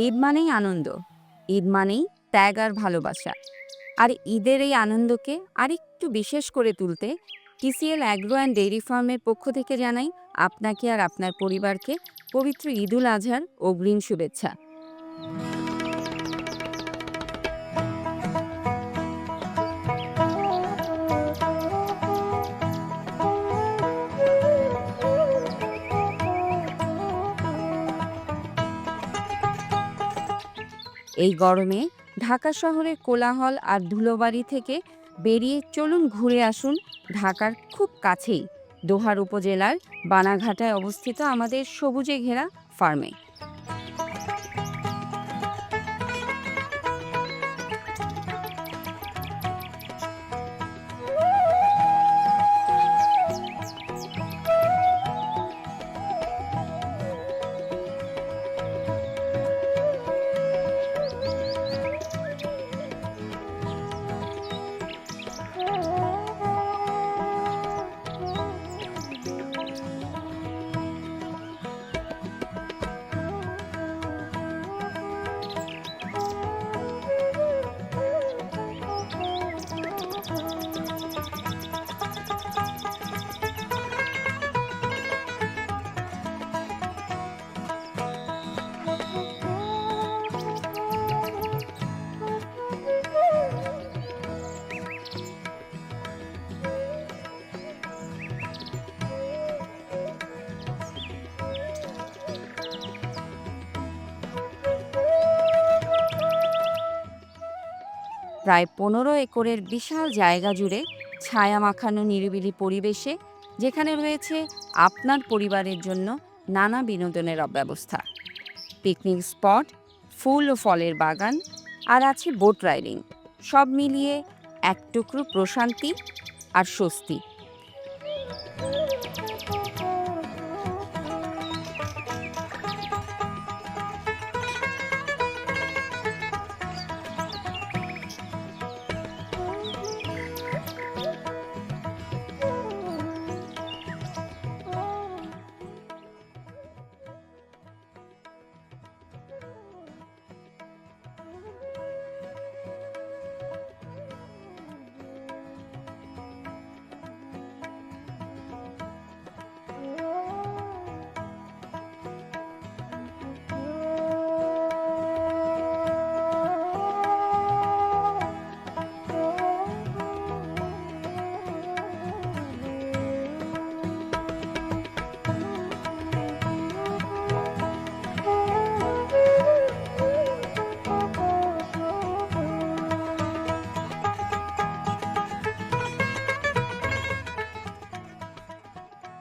ঈদ মানেই আনন্দ, ঈদ মানেই ত্যাগ আর ভালোবাসা। আর ঈদের এই আনন্দকে আরেকটু বিশেষ করে তুলতে টিসিএল অ্যাগ্রো অ্যান্ড ডেইরি ফার্মের পক্ষ থেকে জানাই আপনাকে আর আপনার পরিবারকে পবিত্র ঈদুল আজহার অগ্রিম শুভেচ্ছা। এই গরমে ঢাকা শহরের কোলাহল আর ধুলোবাড়ি থেকে বেরিয়ে চলুন ঘুরে আসুন ঢাকার খুব কাছেই দোহার উপজেলার বানাঘাটায় অবস্থিত আমাদের সবুজে ঘেরা ফার্মে। প্রায় ১৫ একরের বিশাল জায়গা জুড়ে ছায়া মাখানো নিরিবিলি পরিবেশে, যেখানে রয়েছে আপনার পরিবারের জন্য নানা বিনোদনের ব্যবস্থা, পিকনিক স্পট, ফুল ও ফলের বাগান, আর আছে বোট রাইডিং। সব মিলিয়ে এক টুকরো প্রশান্তি আর স্বস্তি।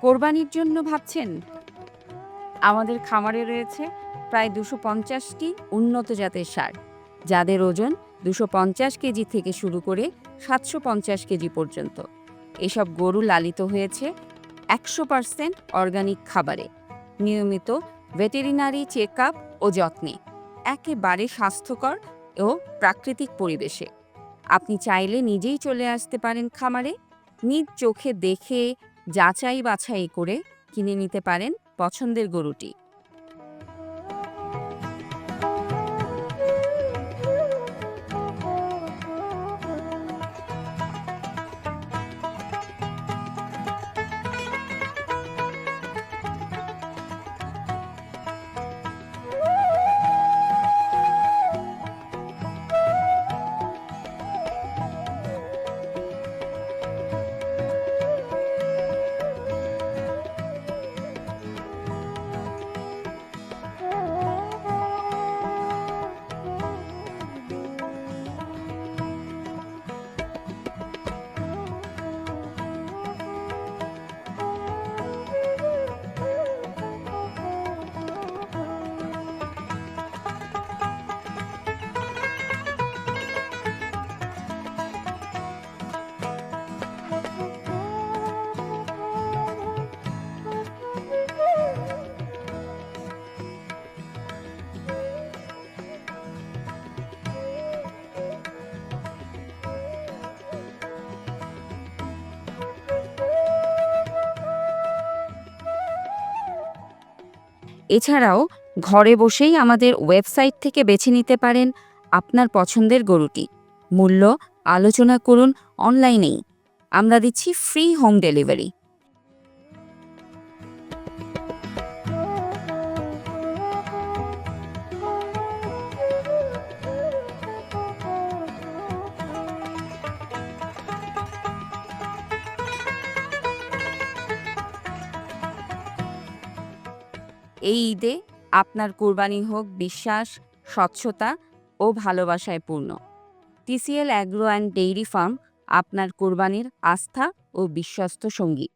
কোরবানির জন্য ভাবছেন? আমাদের খামারে রয়েছে প্রায় ২৫০টি উন্নত জাতের ষাঁড়, যাদের ওজন ২৫০ কেজি থেকে শুরু করে ৭৫০ কেজি পর্যন্ত। এসব গরু লালিত হয়েছে ১০০% অর্গানিক খাবারে, নিয়মিত ভেটেরিনারি চেক আপ ও যত্নে, একেবারে স্বাস্থ্যকর ও প্রাকৃতিক পরিবেশে। আপনি চাইলে নিজেই চলে আসতে পারেন খামারে, নিজ চোখে দেখে যাচাই বাছাই করে কিনে নিতে পারেন পছন্দের গরুটি। এছাড়াও ঘরে বসেই আমাদের ওয়েবসাইট থেকে বেছে নিতে পারেন আপনার পছন্দের গরুটি। মূল্য আলোচনা করুন অনলাইনেই। আমরা দিচ্ছি ফ্রি হোম ডেলিভারি। এই ঈদে আপনার কোরবানি হোক বিশ্বাস, স্বচ্ছতা ও ভালোবাসায় পূর্ণ। TCL agro and dairy farm আপনার কোরবানির আস্থা ও বিশ্বস্ত সঙ্গী।